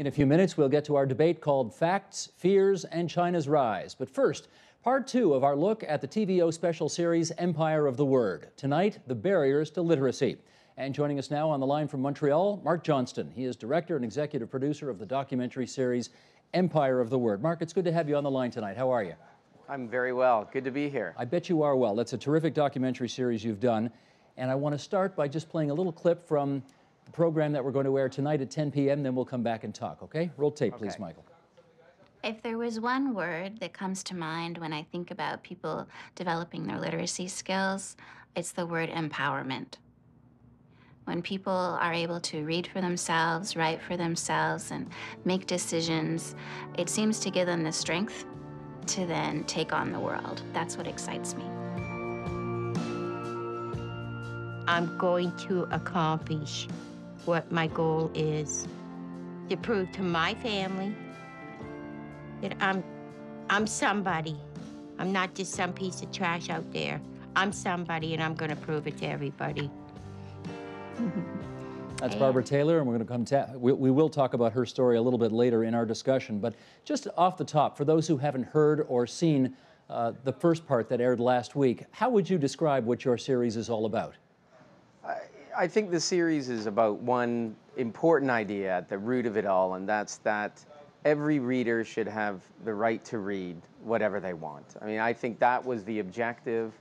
In a few minutes, we'll get to our debate called Facts, Fears, and China's Rise. But first, part two of our look at the TVO special series Empire of the Word. Tonight, the barriers to literacy. And joining us now on the line from Montreal, Mark Johnston. He is director and executive producer of the documentary series Empire of the Word. Mark, it's good to have you on the line tonight. How are you? I'm very well. Good to be here. I bet you are well. That's a terrific documentary series you've done. And I want to start by just playing a little clip from the program that we're going to air tonight at 10 p.m., then we'll come back and talk, okay? Roll tape, please, Michael. If there was one word that comes to mind when I think about people developing their literacy skills, it's the word empowerment. When people are able to read for themselves, write for themselves, and make decisions, it seems to give them the strength to then take on the world. That's what excites me. I'm going to accomplish what my goal is, to prove to my family that I'm somebody. I'm not just some piece of trash out there. I'm somebody, and I'm going to prove it to everybody. That's Barbara Taylor, and we're going to we will talk about her story a little bit later in our discussion. But just off the top, for those who haven't heard or seen the first part that aired last week, how would you describe what your series is all about? I think the series is about one important idea at the root of it all, and that's that every reader should have the right to read whatever they want. I mean, I think that was the objective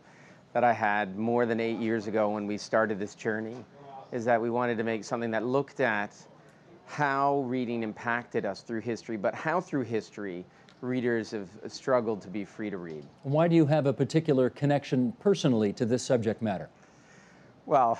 that I had more than 8 years ago when we started this journey, is that we wanted to make something that looked at how reading impacted us through history, but how through history readers have struggled to be free to read. Why do you have a particular connection personally to this subject matter? Well,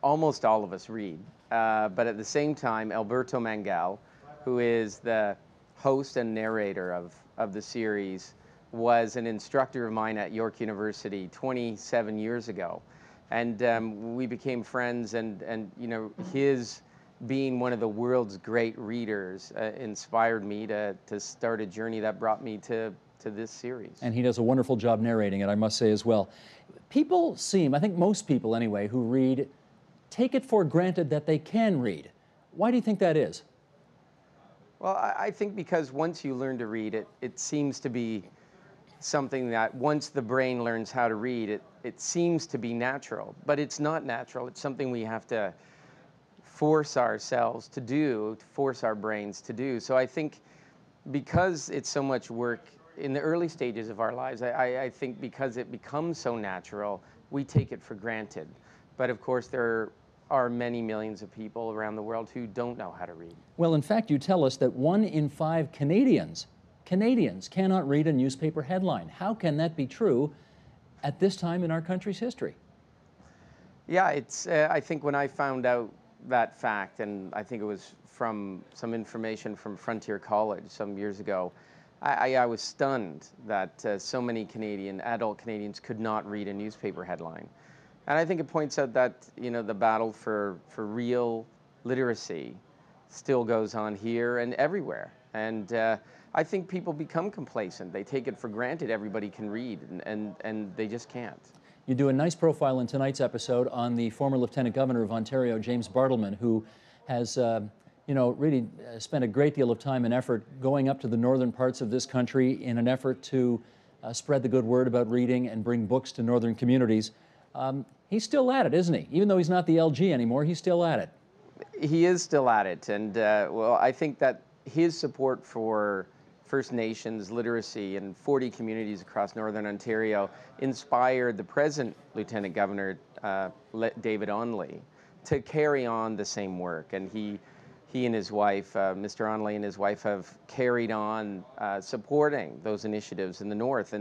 almost all of us read, but at the same time, Alberto Mangal, who is the host and narrator of the series, was an instructor of mine at York University 27 years ago. And we became friends, and you know, his being one of the world's great readers inspired me to start a journey that brought me to this series. And he does a wonderful job narrating it, I must say as well. People seem, I think most people anyway, who read, take it for granted that they can read. Why do you think that is? Well, I think because once you learn to read, it seems to be something that once the brain learns how to read, it seems to be natural. But it's not natural. It's something we have to force ourselves to do, to force our brains to do. So I think because it's so much work in the early stages of our lives, I think because it becomes so natural, we take it for granted. But of course, there are many millions of people around the world who don't know how to read. Well, in fact, you tell us that 1 in 5 Canadians cannot read a newspaper headline. How can that be true at this time in our country's history? Yeah, it's. I think when I found out that fact, and I think it was from some information from Frontier College some years ago, I was stunned that so many adult Canadians could not read a newspaper headline. And I think it points out that, you know, the battle for real literacy still goes on here and everywhere. And I think people become complacent. They take it for granted everybody can read, and they just can't. You do a nice profile in tonight's episode on the former Lieutenant Governor of Ontario, James Bartleman, who has really spent a great deal of time and effort going up to the northern parts of this country in an effort to spread the good word about reading and bring books to northern communities. He's still at it, isn't he? Even though he's not the LG anymore, he's still at it. He is still at it, and well, I think that his support for First Nations literacy in 40 communities across Northern Ontario inspired the present Lieutenant Governor, David Onley, to carry on the same work. And he and his wife, Mr. Onley and his wife, have carried on supporting those initiatives in the North.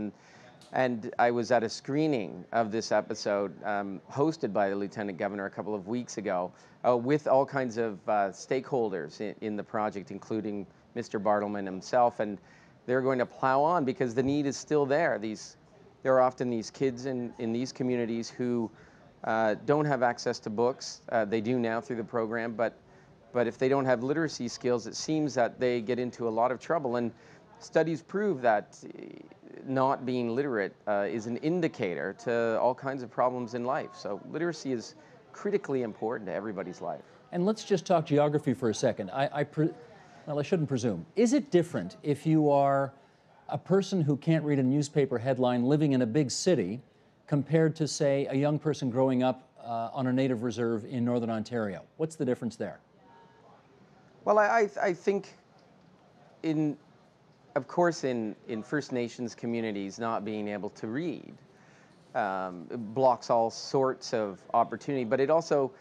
And I was at a screening of this episode hosted by the Lieutenant Governor a couple of weeks ago with all kinds of stakeholders in the project, including Mr. Bartleman himself, and they're going to plow on because the need is still there. There are often these kids in these communities who don't have access to books. They do now through the program, but if they don't have literacy skills, it seems that they get into a lot of trouble. And studies prove that not being literate is an indicator to all kinds of problems in life. So literacy is critically important to everybody's life. And let's just talk geography for a second. Well, I shouldn't presume. Is it different if you are a person who can't read a newspaper headline living in a big city compared to, say, a young person growing up on a native reserve in Northern Ontario? What's the difference there? Well, I think of course, in First Nations communities, not being able to read it blocks all sorts of opportunity, but it also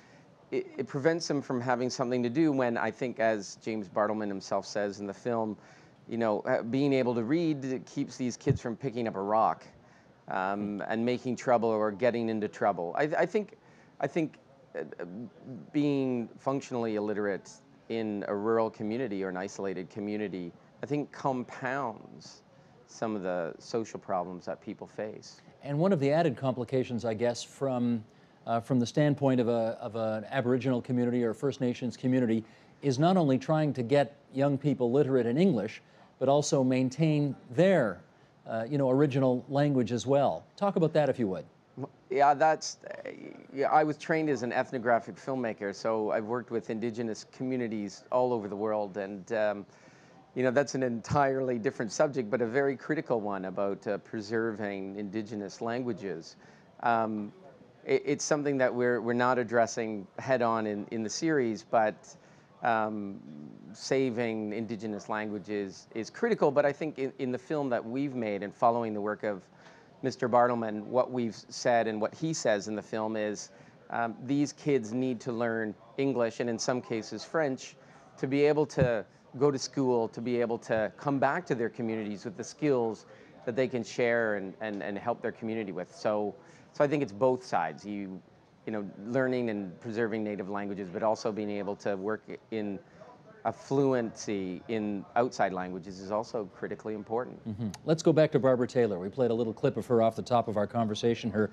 it prevents them from having something to do when, I think, as James Bartleman himself says in the film, you know, being able to read keeps these kids from picking up a rock and making trouble or getting into trouble. I think being functionally illiterate in a rural community or an isolated community, I think compounds some of the social problems that people face. And one of the added complications, I guess, from the standpoint of an Aboriginal community or First Nations community, is not only trying to get young people literate in English, but also maintain their, original language as well. Talk about that, if you would. Yeah, I was trained as an ethnographic filmmaker, so I've worked with Indigenous communities all over the world, and that's an entirely different subject, but a very critical one about preserving Indigenous languages. It's something that we're not addressing head-on in the series, but saving Indigenous languages is critical. But I think in the film that we've made and following the work of Mr. Bartleman, what we've said and what he says in the film is these kids need to learn English and in some cases French to be able to go to school, to be able to come back to their communities with the skills that they can share and help their community with. So I think it's both sides, learning and preserving native languages, but also being able to work in a fluency in outside languages is also critically important. Mm-hmm. Let's go back to Barbara Taylor. We played a little clip of her off the top of our conversation.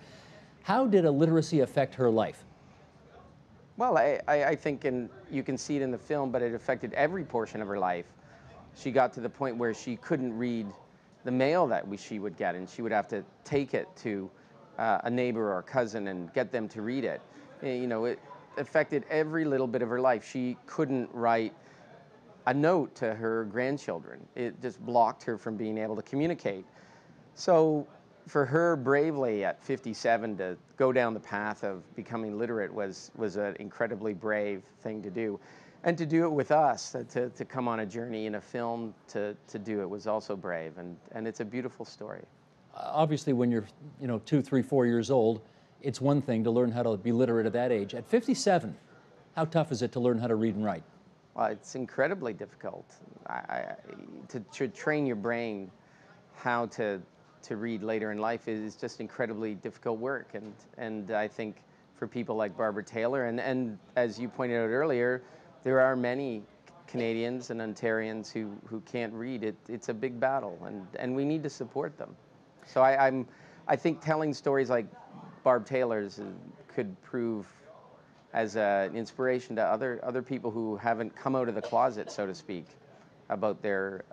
How did illiteracy affect her life? Well, I think, and you can see it in the film, but it affected every portion of her life. She got to the point where she couldn't read the mail that she would get, and she would have to take it to a neighbor or a cousin and get them to read it. It affected every little bit of her life. She couldn't write a note to her grandchildren. It just blocked her from being able to communicate. So for her bravely at 57 to go down the path of becoming literate was an incredibly brave thing to do. And to do it with us, to come on a journey in a film to do it was also brave, and it's a beautiful story. Obviously, when you're 2, 3, 4 years old, it's one thing to learn how to be literate at that age. At 57, how tough is it to learn how to read and write? Well, it's incredibly difficult to train your brain how to read later in life is just incredibly difficult work, and I think for people like Barbara Taylor and as you pointed out earlier, there are many Canadians and Ontarians who can't read. It's a big battle, and we need to support them. So I think telling stories like Barb Taylor's could prove as an inspiration to other people who haven't come out of the closet, so to speak, about their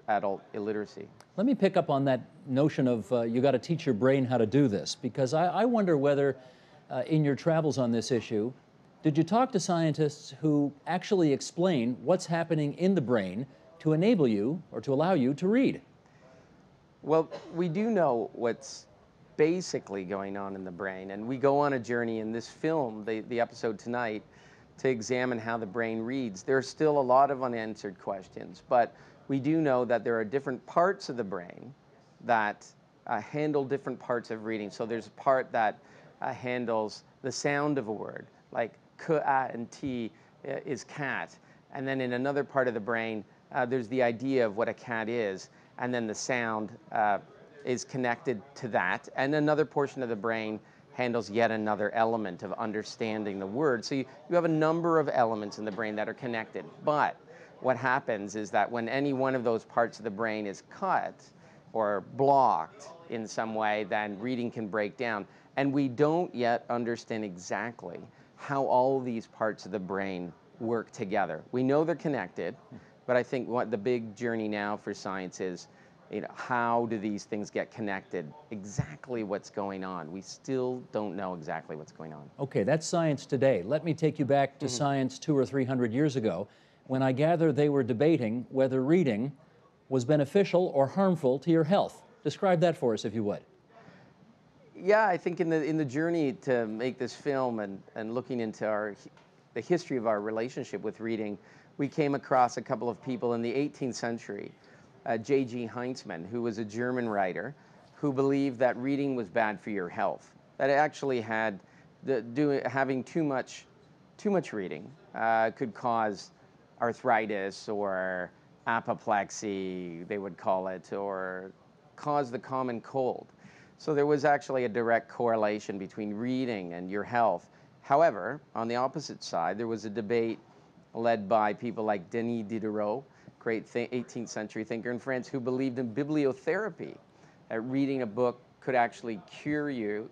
adult illiteracy. Let me pick up on that notion of you got to teach your brain how to do this, because I wonder whether in your travels on this issue, did you talk to scientists who actually explain what's happening in the brain to enable you or to allow you to read? Well, we do know what's basically going on in the brain, and we go on a journey in this film, the episode tonight, to examine how the brain reads. There are still a lot of unanswered questions, but we do know that there are different parts of the brain that handle different parts of reading. So there's a part that handles the sound of a word, like k, a, and t is cat. And then in another part of the brain, there's the idea of what a cat is, and then the sound is connected to that. And another portion of the brain handles yet another element of understanding the word. So you have a number of elements in the brain that are connected. But what happens is that when any one of those parts of the brain is cut or blocked in some way, then reading can break down. And we don't yet understand exactly how all these parts of the brain work together. We know they're connected, but I think what the big journey now for science is, how do these things get connected? Exactly what's going on. We still don't know exactly what's going on. Okay, that's science today. Let me take you back to science 200 or 300 years ago, when I gather they were debating whether reading was beneficial or harmful to your health. Describe that for us, if you would. Yeah, I think in the journey to make this film and looking into the history of our relationship with reading, we came across a couple of people in the 18th century, J.G. Heinzmann, who was a German writer, who believed that reading was bad for your health. That it actually had having too much reading could cause arthritis or apoplexy, they would call it, or cause the common cold. So there was actually a direct correlation between reading and your health. However, on the opposite side, there was a debate led by people like Denis Diderot, great 18th century thinker in France, who believed in bibliotherapy, that reading a book could actually cure you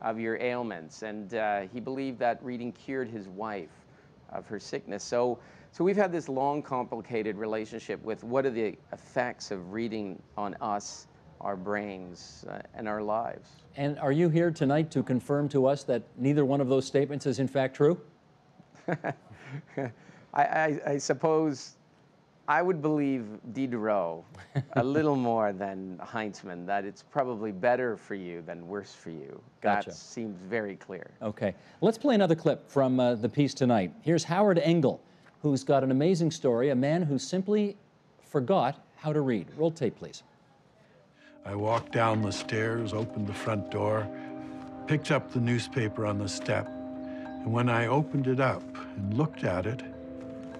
of your ailments. And he believed that reading cured his wife of her sickness. So we've had this long, complicated relationship with what are the effects of reading on us, our brains, and our lives. And are you here tonight to confirm to us that neither one of those statements is in fact true? I suppose I would believe Diderot a little more than Heinzmann, that it's probably better for you than worse for you. Gotcha. That seems very clear. Okay. Let's play another clip from the piece tonight. Here's Howard Engel, who's got an amazing story, a man who simply forgot how to read. Roll tape, please. I walked down the stairs, opened the front door, picked up the newspaper on the step, and when I opened it up and looked at it,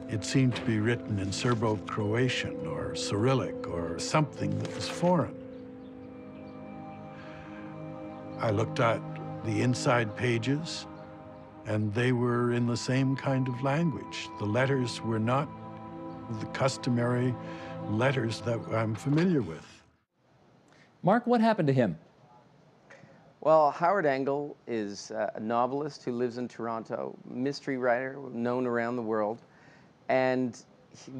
it seemed to be written in Serbo-Croatian or Cyrillic or something that was foreign. I looked at the inside pages, and they were in the same kind of language. The letters were not the customary letters that I'm familiar with. Mark, what happened to him? Well, Howard Engel is a novelist who lives in Toronto, mystery writer known around the world. And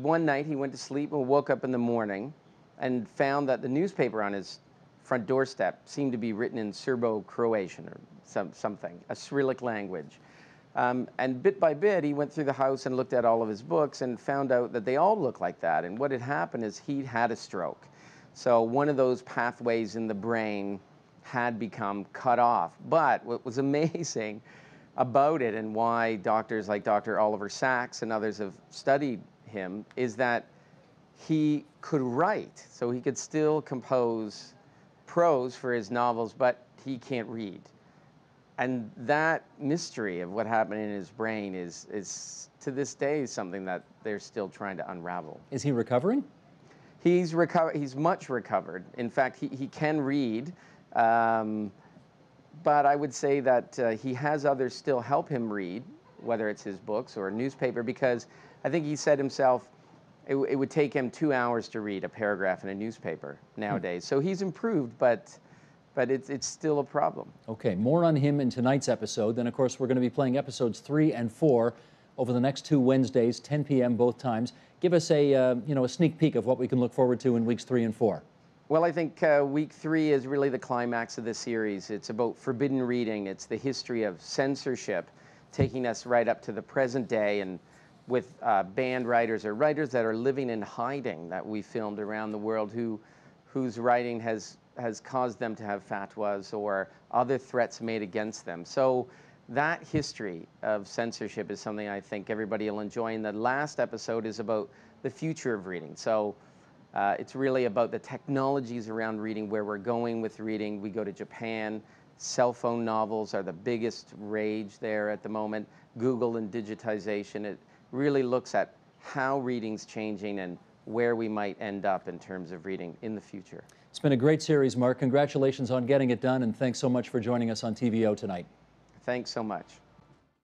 one night he went to sleep and woke up in the morning and found that the newspaper on his front doorstep seemed to be written in Serbo-Croatian or something, a Cyrillic language. And bit by bit, he went through the house and looked at all of his books and found out that they all looked like that. And what had happened is he'd had a stroke. So one of those pathways in the brain had become cut off. But what was amazing about it, and why doctors like Dr. Oliver Sacks and others have studied him, is that he could write. So he could still compose prose for his novels, but he can't read. And that mystery of what happened in his brain is to this day something that they're still trying to unravel. Is he recovering? He's much recovered. In fact, he can read, but I would say that he has others still help him read, whether it's his books or a newspaper, because I think he said himself it would take him 2 hours to read a paragraph in a newspaper nowadays. So he's improved, but it's still a problem. Okay, more on him in tonight's episode. Then, of course, we're going to be playing episodes 3 and 4 over the next 2 Wednesdays, 10 p.m. both times. Give us a sneak peek of what we can look forward to in weeks 3 and 4. Well, I think week 3 is really the climax of the series. It's about forbidden reading. It's the history of censorship, taking us right up to the present day, and with banned writers or writers that are living in hiding that we filmed around the world, whose writing has caused them to have fatwas or other threats made against them. So that history of censorship is something I think everybody will enjoy. And the last episode is about the future of reading. So it's really about the technologies around reading, where we're going with reading. We go to Japan. Cell phone novels are the biggest rage there at the moment. Google and digitization. It really looks at how reading's changing and where we might end up in terms of reading in the future. It's been a great series, Mark. Congratulations on getting it done, and thanks so much for joining us on TVO tonight. Thanks so much.